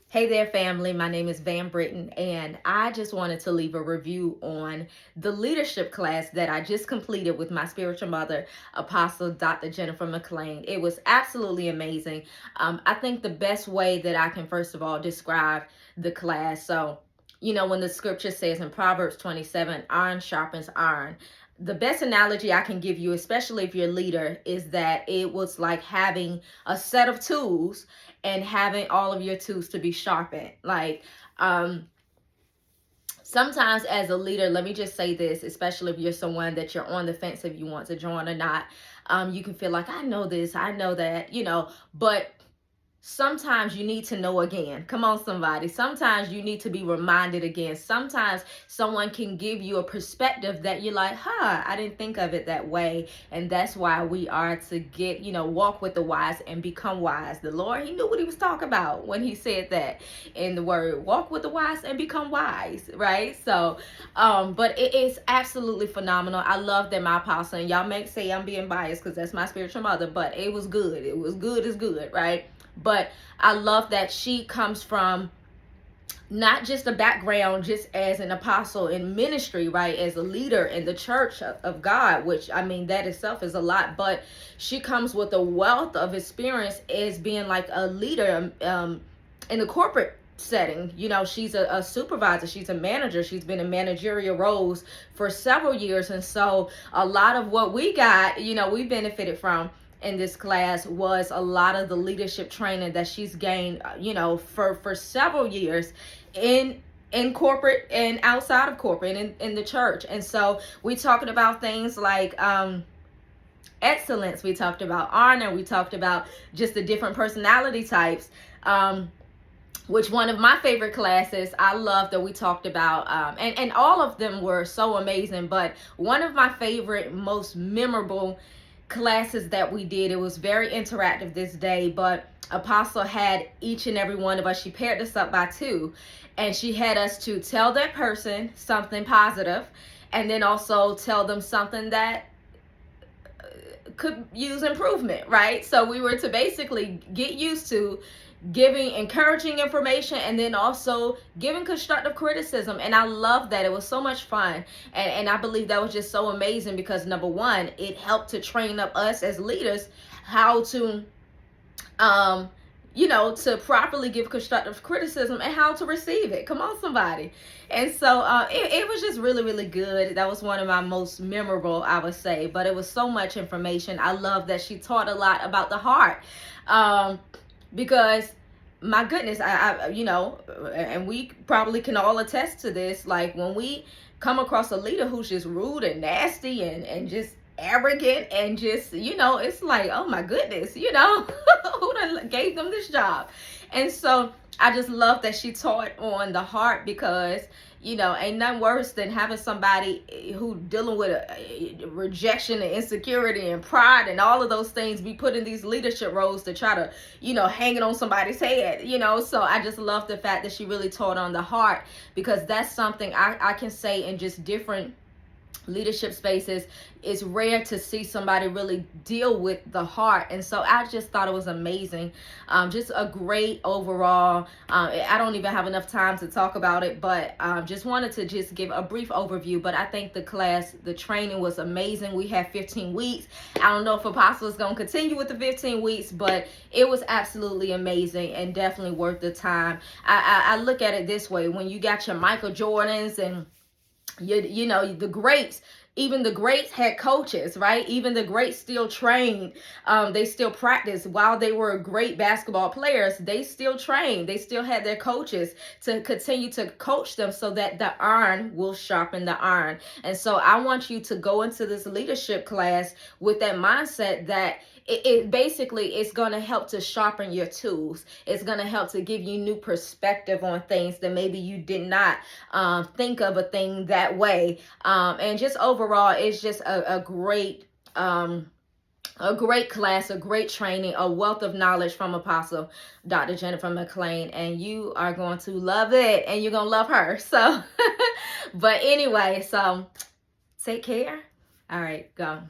Hey there, family. My name is Van Britton, and I just wanted to leave a review on the leadership class that I just completed with my spiritual mother, Apostle Dr. Jennifer McLean. It was absolutely amazing. I think the best way that I can, first of all, describe the class. So, when the scripture says in Proverbs 27, iron sharpens iron. The best analogy I can give you, especially if you're a leader, is that it was like having a set of tools and having all of your tools to be sharpened. Um, Sometimes as a leader, let me just say this, especially if you're someone that you're on the fence if you want to join or not, you can feel like, I know this, I know that, but sometimes you need to know again. Come on, somebody. Sometimes you need to be reminded again. Sometimes someone can give you a perspective that you're like, I didn't think of it that way. And that's why we are to get, walk with the wise and become wise. The Lord, he knew what he was talking about when he said that in the word, walk with the wise and become wise, right? So, but it is absolutely phenomenal. I love that my apostle, and y'all may say I'm being biased because that's my spiritual mother, but it was good. It was good as good, right? But I love that she comes from not just a background just as an apostle in ministry, right, as a leader in the church of God, which I mean that itself is a lot, but she comes with a wealth of experience as being like a leader in the corporate setting. She's a supervisor, she's a manager, she's been in managerial roles for several years, and so a lot of what we got, we benefited from in this class was a lot of the leadership training that she's gained, for several years in corporate and outside of corporate and in the church. And so we talking about things like excellence, we talked about honor, we talked about just the different personality types, which one of my favorite classes I love that we talked about, and all of them were so amazing, but one of my favorite, most memorable classes that we did, it was very interactive this day, but Apostle had each and every one of us, she paired us up by two, and she had us to tell that person something positive and then also tell them something that could use improvement, right? So we were to basically get used to giving encouraging information and then also giving constructive criticism. And I love that. It was so much fun. And I believe that was just so amazing because, number one, it helped to train up us as leaders how to to properly give constructive criticism and how to receive it. Come on, somebody. And so it was just really, really good. That was one of my most memorable, I would say, but it was so much information. I love that she taught a lot about the heart, because my goodness, I and we probably can all attest to this, like when we come across a leader who's just rude and nasty and just arrogant and just, it's like, oh my goodness, who done gave them this job? And so I just love that she taught on the heart because, ain't nothing worse than having somebody who dealing with a rejection and insecurity and pride and all of those things be put in these leadership roles to try to, hang it on somebody's head, So I just love the fact that she really taught on the heart because that's something I can say in just different leadership spaces. It's rare to see somebody really deal with the heart, and so I just thought it was amazing. Just a great overall, I don't even have enough time to talk about it, but just wanted to just give a brief overview. But I think the training was amazing. We had 15 weeks. I don't know if Apostle is going to continue with the 15 weeks, but it was absolutely amazing and definitely worth the time. I look at it this way: when you got your Michael Jordans and the greats, even the greats had coaches, right? Even the greats still trained. They still practiced while they were great basketball players. They still trained. They still had their coaches to continue to coach them so that the iron will sharpen the iron. And so I want you to go into this leadership class with that mindset that it basically is going to help to sharpen your tools. It's going to help to give you new perspective on things that maybe you did not think of a thing that way. And just overall, it's just a great class, a great training, a wealth of knowledge from Apostle Dr. Jennifer McLean, and you are going to love it, and you're going to love her. So, but anyway, so take care. All right, go.